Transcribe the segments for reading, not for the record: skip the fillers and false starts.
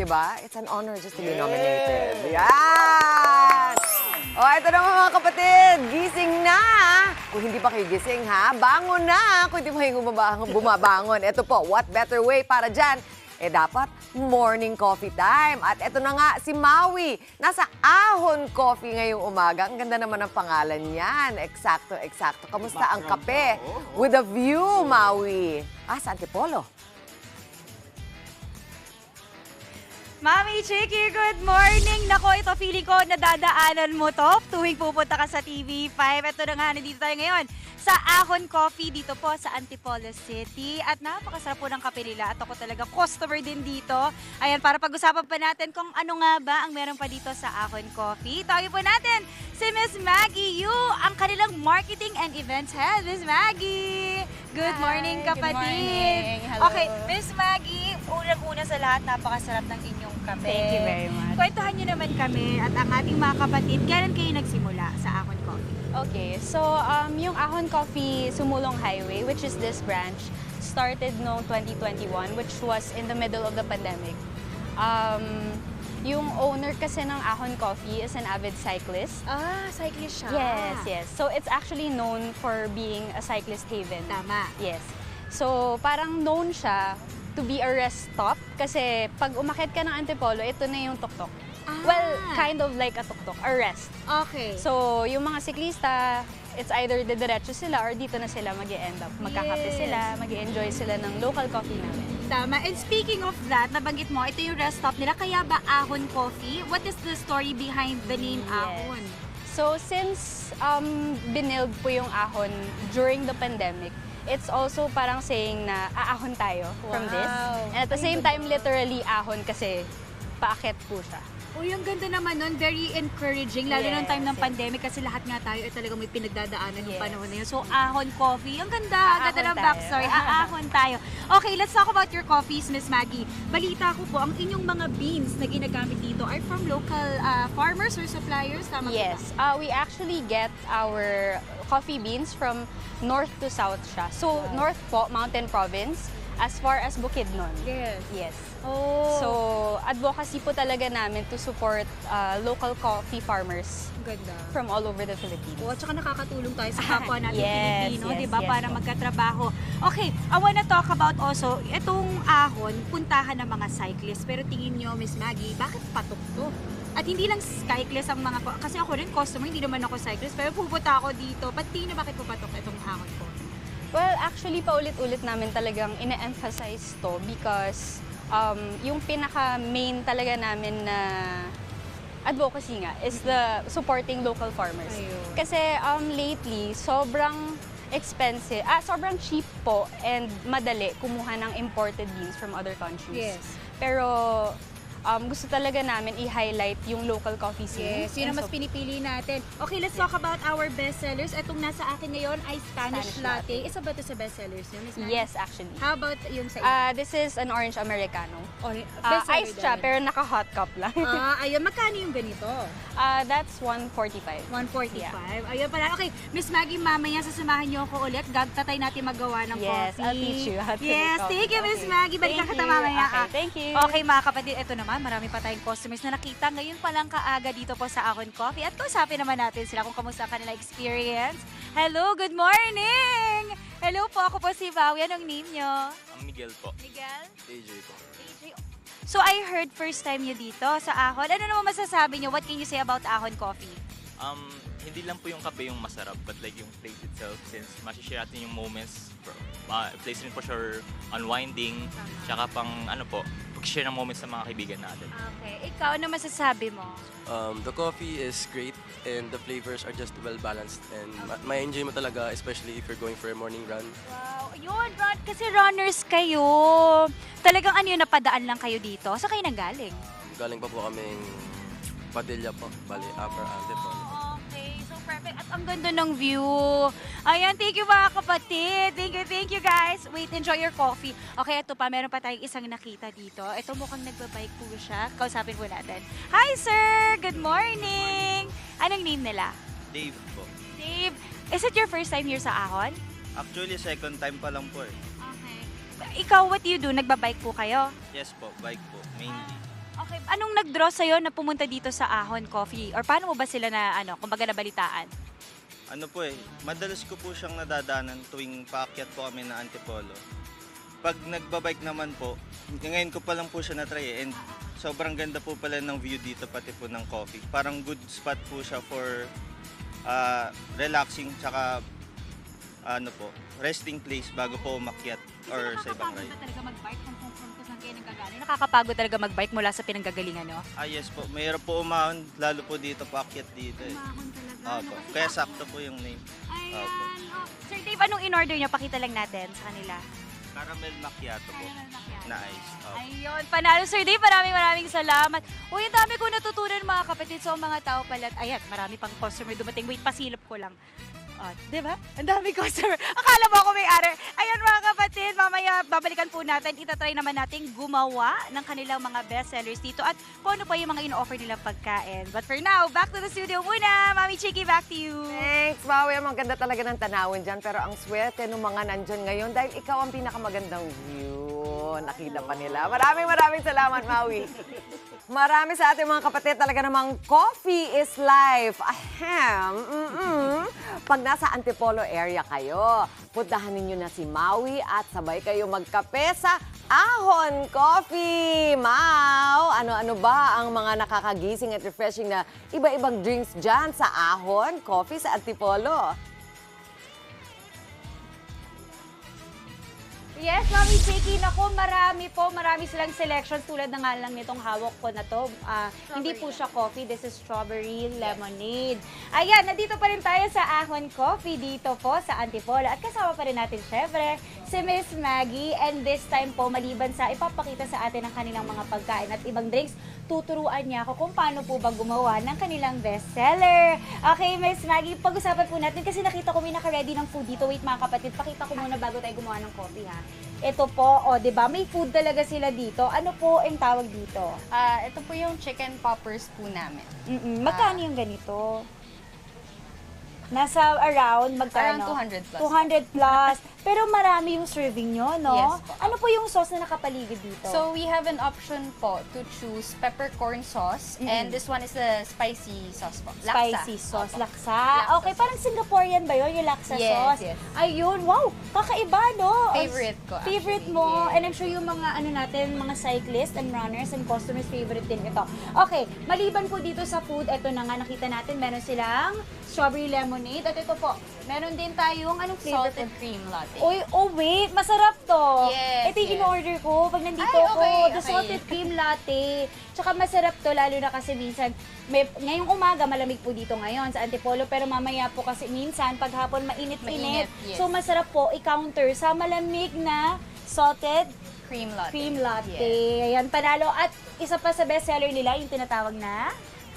diba? It's an honor just to be nominated. Yan! O, ito naman mga kapatid, gising na! Kung hindi pa kayo gising ha, bangon na! Kung hindi pa kayo bumabangon. Ito po, what better way para dyan? Dapat morning coffee time. At ito na nga, si Maui. Nasa Ahon Coffee ngayong umaga. Ang ganda naman ng pangalan niyan. Eksakto, eksakto. Kamusta ang kape? With a view, Maui. Sa Antipolo. Mami Chiki, good morning! Nako, ito feeling ko nadadaanan mo to tuwing pupunta ka sa TV5. Ito na nga, nandito tayo ngayon sa Ahon Coffee dito po sa Antipolo City. At napakasarap po ng kape nila at ako talaga customer din dito. Ayan, para pag-usapan pa natin kung ano nga ba ang meron pa dito sa Ahon Coffee. Tawagin po natin si Miss Maggie Yu, ang kanilang marketing and events head. Miss Maggie! Good morning, kapatid! Good morning. Hello. Okay, Miss Maggie, unang-una sa lahat, napakasarap ng inyong kape. Thank you very much. Kwentuhan niyo naman kami at ang ating mga kapatid, kailan kayo nagsimula sa Ahon Coffee? Okay, so yung Ahon Coffee Sumulong Highway, which is this branch, started noong 2021, which was in the middle of the pandemic. Yung owner kasi ng Ahon Coffee is an avid cyclist. Cyclist siya. Yes. So it's actually known for being a cyclist haven. Tama. Yes. So parang known siya to be a rest stop kasi pag umakyat ka ng Antipolo, ito na yung tuktok. Well, kind of like a tuktok, a rest. Okay. So, yung mga siklista, it's either didiretso sila or dito na sila mag-e-end up. Magkakape sila, mag-e-enjoy sila ng local coffee namin. Tama. And speaking of that, nabanggit mo, ito yung rest stop nila. Kaya ba Ahon Coffee? What is the story behind the name Ahon? So, since binild po yung Ahon during the pandemic, it's also parang saying na aahon tayo from this. And at the same time, literally ahon kasi paakyat po siya. Uy, ang ganda naman nun. Very encouraging. Lalo nung time ng Yes. pandemic kasi lahat nga tayo ay talagang may pinagdadaanan ng Yes. panahon na yun. So, Ahon Coffee. Ang ganda. Ang ganda Aahon ng tayo. backstory. Aahon tayo. Okay, let's talk about your coffees, Miss Maggie. Balita ko po, ang inyong mga beans na ginagamit dito are from local farmers or suppliers? Tama po Yes, ba? we actually get our coffee beans from north to south siya. So, north po, Mountain Province, as far as Bukidnon. Yes. Yes. Oh. So, advocacy po talaga namin to support local coffee farmers Ang ganda. from all over the Philippines. At saka nakakatulong tayo sa kapwa natin Yes, Pilipino, yes, di ba? yes Para po. magkatrabaho. Okay, I wanna talk about also, itong Ahon, puntahan ng mga cyclists. Pero tingin nyo, Miss Maggie, bakit patok to? At hindi lang cyclist ang mga, kasi ako rin customer, hindi naman ako cyclist, pero pupunta ako dito. Ba't tingin nyo bakit pupatok itong Ahon ko? Well, actually, paulit-ulit namin talagang ine-emphasize to because yung pinaka-main talaga namin na advocacy nga is the supporting local farmers. Ayun. Kasi lately, sobrang expensive, sobrang cheap po and madali kumuha ng imported beans from other countries. Yes. Pero gusto talaga namin i-highlight yung local coffee scene. Yes, yun ang mas pinipili natin. Okay, let's talk about our bestsellers. Itong nasa akin ngayon ay Spanish Spanish Latte. Isa ba ito sa bestsellers nyo, Miss Maggie? Yes, actually. How about yung sa inyo? This is an orange americano. Bestseller Iced siya, din. pero naka-hot cup lang. Ayun. Magkano yung ganito? That's 145. 145. Yeah. Ayun pala. Okay, Miss Maggie, mamaya sasamahan niyo ako ulit. Tatay natin magawa ng Yes, coffee. I'll teach you how to Yes, make thank you, coffee. Miss Maggie. Balikan Thank kita you. mamaya. Okay, thank you. Okay, mga kapatid, ito naman, marami pa tayong customers na nakita ngayon pa lang kaaga dito po sa Ahon Coffee. At kausapin naman natin sila kung kamusta ang kanila experience. Hello, good morning! Hello po, ako po si Bawi. Anong name nyo? Ang Miguel po. Miguel? AJ po. AJ. So I heard first time nyo dito sa Ahon. Ano naman masasabi nyo? What can you say about Ahon Coffee? Hindi lang po yung kape yung masarap, but like yung place itself, since masishare natin yung moments, place rin po for unwinding, tsaka pang ano po, pag-share ng moments sa mga kaibigan natin. Okay, ikaw, ano masasabi mo? The coffee is great and the flavors are just well balanced and ma-enjoy mo talaga, especially if you're going for a morning run. Wow, yun, kasi runners kayo. Talagang ano yun, napadaan lang kayo dito? Saan kayo nanggaling? Galing pa po kaming Padilla po, bali Upper Antipolo. Okay, so perfect. At ang ganda ng view. Ayan, thank you mga kapatid. Thank you guys. Wait, enjoy your coffee. Okay, ito pa, meron pa tayong isang nakita dito. Ito mukhang nagbabike po siya. Kausapin po natin. Hi sir! Good morning! Anong name nila? Dave po. Dave, is it your first time here sa Ahon? Actually, second time pa lang po eh. Okay. Ikaw, what do you do? Nagbabike po kayo? Yes po, bike po, mainly. Okay, anong nag-draw sa'yo na pumunta dito sa Ahon Coffee? Or paano mo ba sila na, kumbaga nabalitaan? Ano po madalas ko po siyang nadadaanan tuwing paakyat po kami na Antipolo. Pag nagbabike naman po, ngayon ko pa lang po siya na-try and sobrang ganda po pala ng view dito pati po ng coffee. Parang good spot po siya for relaxing tsaka resting place bago po umakyat or sa ibang ride. Nakakapagod ba talaga mag-bike kung saan kayo nanggagaling? Nakakapagod talaga mag-bike mula sa pinanggagalingan, no? Yes po, mayroon po umahon, lalo po dito, paakyat dito. Umahon talaga. Opo, kaya sakto po yung name. Ayan. Opo. Oh. Sir Dave, anong in-order niyo? Pakita lang natin sa kanila. Caramel macchiato po, na ice. Opo. Ayun, panalo Sir Dave, maraming salamat. Uy, ang dami ko natutunan mga kapatid sa mga tao pala. Ayan, marami pang customer dumating. Wait, pasilip ko lang. Di ba? Ang dami customer. Akala mo ako may-ari. Ayun mga kapatid, mamaya babalikan po natin. Itatry naman natin gumawa ng kanilang mga bestsellers dito at kung ano pa yung mga ino-offer nilang pagkain. But for now, back to the studio muna. Mami Chiki, back to you. Thanks, Maui. Ang ganda talaga ng tanawin dyan. Pero ang swerte ng mga nandyan ngayon dahil ikaw ang pinakamagandang view. Nakita pa nila. Maraming salamat, Maui. Marami sa ating mga kapatid talaga namang coffee is life. Ahem. Pag nasa Antipolo area kayo, puntahan ninyo na si Maui at sabay kayo magkape sa Ahon Coffee. Mau, ano-ano ba ang mga nakakagising at refreshing na iba-ibang drinks dyan sa Ahon Coffee sa Antipolo? Yes, Mami Chiki, naku, marami silang selections tulad na nga lang nitong hawak ko na to. Hindi po siya coffee, this is strawberry lemonade. Ayan, nandito pa rin tayo sa Ahon Coffee dito po sa Antipolo. At kasama pa rin natin, syempre, si Miss Maggie. And this time po, maliban sa ipapakita sa atin ang kanilang mga pagkain at ibang drinks, tuturuan niya ako kung paano po ba gumawa ng kanilang bestseller. Okay, Miss Maggie, pag-usapan po natin kasi nakita ko may naka-ready ng food dito. Wait mga kapatid, pakita ko muna bago tayo gumawa ng coffee ha. Ito po, 'di ba? May food talaga sila dito. Ano po ang tawag dito? Ito po yung chicken poppers po namin. Magkano yung ganito? Nasa around, magkano? Around 200 plus. 200 plus. Pero marami yung serving nyo, no? Yes po. Ano po yung sauce na nakapaligid dito? So we have an option po to choose peppercorn sauce and this one is the spicy sauce po. Laksa. Spicy sauce, Opo. laksa. Laksa Okay, sauce. parang Singaporean ba yun, yung laksa Yes, sauce? yes. Ayun, wow, kakaiba, no? Favorite ko, Favorite actually. mo, Yes. and I'm sure yung mga natin, mga cyclists and runners and customers favorite din ito. Okay, maliban po dito sa food, ito na nga nakita natin, meron silang strawberry lemonade. At ito po, meron din tayong, anong flavor? Salted cream latte. Uy, wait, masarap to. Yes, Ito yung yes. in-order ko pag nandito Ay, ako. okay, The okay. salted cream latte. Tsaka masarap to, lalo na kasi minsan, ngayong umaga, malamig po dito ngayon sa Antipolo, pero mamaya po kasi minsan, paghapon, mainit-init. Mainit, yes. So, masarap po i-counter sa malamig na salted Cream latte. cream latte. Yes. Ayan, panalo. At isa pa sa bestseller nila, yung tinatawag na...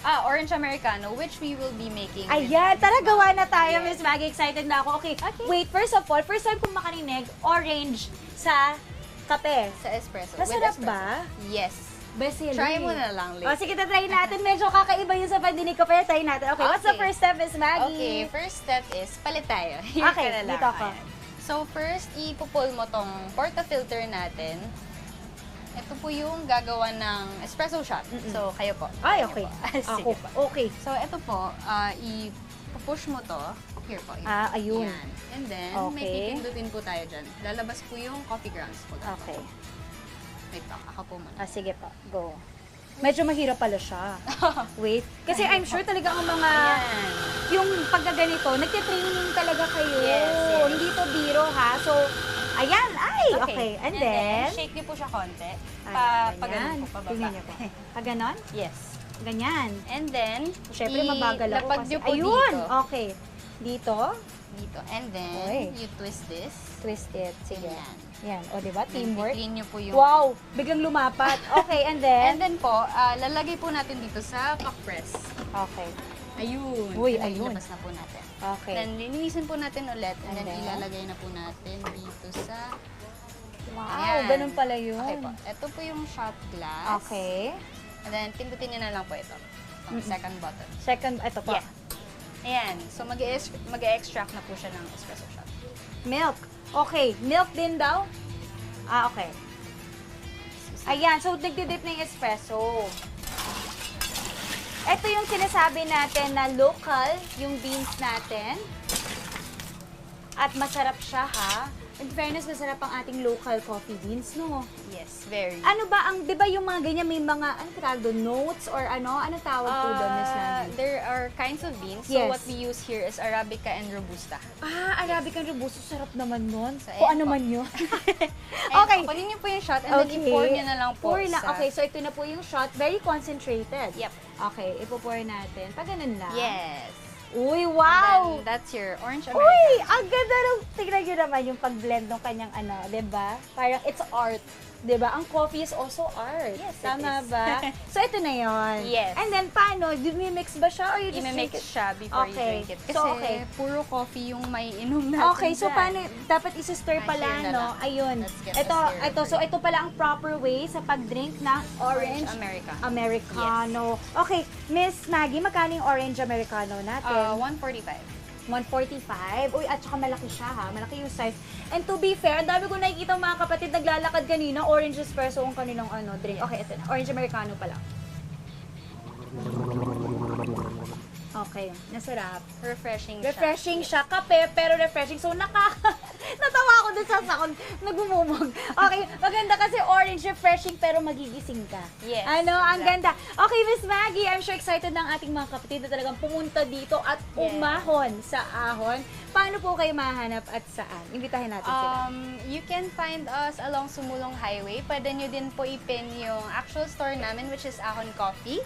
Orange Americano, which we will be making. Ayan, tara gawa na tayo, Yes. Miss Maggie. Excited na ako. Okay, wait, first of all, first time kong makarinig, orange sa kape. Sa espresso. Masarap with espresso. ba? Yes. Bestseller. Try mo na lang, O, Liz. sige, try natin. Medyo kakaiba yun sa pandinig ko, pero try natin. Okay, what's the Okay. first step, Miss Okay, Maggie? first step is palit tayo. Here Okay, ka na lang. dito ako. Ayan. So first, ipupull mo tong portafilter natin. Ito po yung gagawa ng espresso shot. So, kayo po. Ay, Kayo okay. po. Ako. Sige po. Okay. So, ito po, ipupush mo to. Here po. Ayun. Yan. And then, may Okay. pipindutin po tayo dyan. Lalabas po yung coffee grounds po. Okay. Wait po, ako po muna. Sige po, go. Medyo mahirap pala siya. Wait. Kasi I'm sure talaga ang mga... Ayan. Yung pagkaganito, nagtitraining talaga kayo. Yes, yes. Hindi to biro, ha? So, ayan. Ay, okay. And then... shake niyo po siya konti. Ay, Pa ganun po, pababa. Tingnan niyo po. Pag ganon? Yes. Ganyan. And then, Siyempre, mabagal ako ilapag kasi. niyo po Ayun! dito. Okay. Dito, Dito. And then, Oy. you twist this. twist it. Sige. Ganyan. Yan. O, diba? Then, Teamwork. i-clean niyo po yung... Wow! Biglang lumapat. Okay, and then... And then po, lalagay po natin dito sa cock press. Okay. Ayun. Uy, Then, ayun. ilabas na po natin. Okay. Then, linisin po natin ulit. And, And then, then? ilalagay na po natin dito sa... Wow, Ayan. ganun pala yun. Okay po. Ito po yung shot glass. Okay. And then, pindutin niyo na lang po ito. Ang second button. Second, ito pa. Yeah. Ayan. So, mag-extract na po siya ng espresso shot. Milk. Okay. Milk din daw? Okay. Ayan, so nagdidip na yung espresso. Ito yung sinasabi natin na local, yung beans natin. At masarap siya, ha? In fairness, masarap ang ating local coffee beans, no? Yes, very. Ano ba ang, di ba yung mga ganyan, may mga, ano tawag doon, notes or ano? Ano tawag po doon, Miss Maggie? There are kinds of beans. Yes. So what we use here is Arabica and Robusta. Ah, Arabica and Robusto, sarap naman nun. So, Kung ayan ano po. man yun. And Okay. kunin niyo po yung shot and then i-pour niyo na lang po Pour na. sa... Okay, so ito na po yung shot. Very concentrated. Yep. Okay, ipo-pour natin. Pag ganun lang. Yes. Uy, And wow! then that's your orange Americano. Uy, ang ganda ng, tignan nyo naman yung pag-blend ng kanyang ano, di ba? Parang it's art. Di ba? Ang coffee is also art. Yes, it Tama is. ba? So, ito na yon. Yes. And then, paano? Mix ba siya or you just I-mix drink it? siya before you Okay. drink it. Kasi So, okay. puro coffee yung may inom natin Okay, so dyan. paano, dapat isi-stir Ah, pala, here na no? lang. Ayun. Let's get Ito, the syrup ito, so ito pala ang proper way sa pag-drink ng orange Americano. Americano. Okay, Miss Maggie, magkano yung orange Americano natin? 145. 145. Uy, at saka malaki siya ha. Malaki yung size. And to be fair, ang dami ko nakikita mga kapatid naglalakad kanina, orange espresso ang kanilang drink. Okay, ito na. Orange Americano pala. Okay, nasarap. Refreshing siya. Refreshing siya. Kape, pero refreshing. So, natawa ako dun sa sakon. Nagmumumog. Okay, maganda kasi orange, refreshing, pero magigising ka. Yes, Ano, ang exactly. ganda. Okay, Miss Maggie, I'm sure excited ng ating mga kapatid na talagang pumunta dito at umahon sa ahon. Paano po kayo mahanap at saan? Imbitahin natin sila. You can find us along Sumulong Highway. Pwede nyo din po ipin yung actual store namin, which is Ahon Coffee.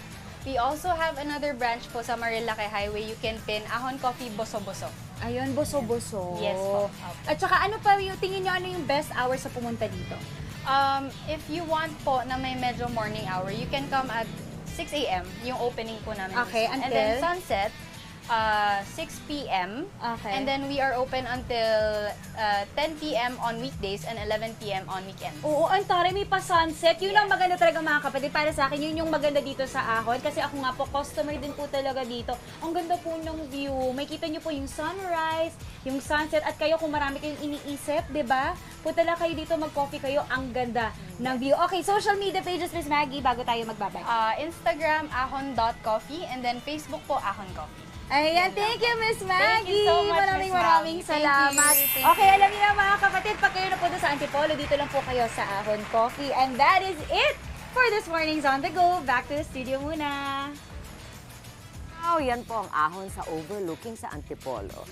We also have another branch po sa Marilake Highway. You can pin Ahon Coffee Boso-Boso. Ayun, boso-boso. Yes po. At saka ano pa yung tingin nyo, ano yung best hours sa pumunta dito? If you want po na may medyo morning hour, you can come at 6 a.m. yung opening po namin. Okay, mismo. And then until? sunset, 6 p.m. Okay. And then we are open until 10 p.m. on weekdays and 11 p.m. on weekends. Oo, ang taray, may pa-sunset. Yun ang maganda talaga mga kapatid. Para sa akin, yun yung maganda dito sa Ahon. Kasi ako nga po, customer din po talaga dito. Ang ganda po ng view. May kita nyo po yung sunrise, yung sunset. At kayo, kung marami kayong iniisip, di ba? Punta lang kayo dito, mag-coffee kayo. Ang ganda ng view. Okay, social media pages, Miss Maggie, bago tayo magbabay. Instagram, ahon.coffee, and then Facebook po, Ahon Coffee. Ayan, thank you, Miss Maggie. Thank you so much, Maraming Miss maraming Maggie. Thank salamat. you. Thank Okay, alam niyo na mga kapatid, pag kayo napunta sa Antipolo, dito lang po kayo sa Ahon Coffee. And that is it for this morning's On The Go. Back to the studio muna. Wow, yan po ang ahon sa overlooking sa Antipolo.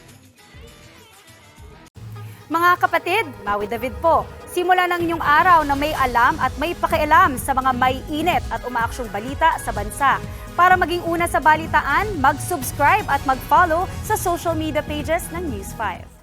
Mga kapatid, Maui David po. Simula ng inyong araw na may alam at may pakialam sa mga may init at umaaksyong balita sa bansa. Para maging una sa balitaan, mag-subscribe at mag-follow sa social media pages ng News 5.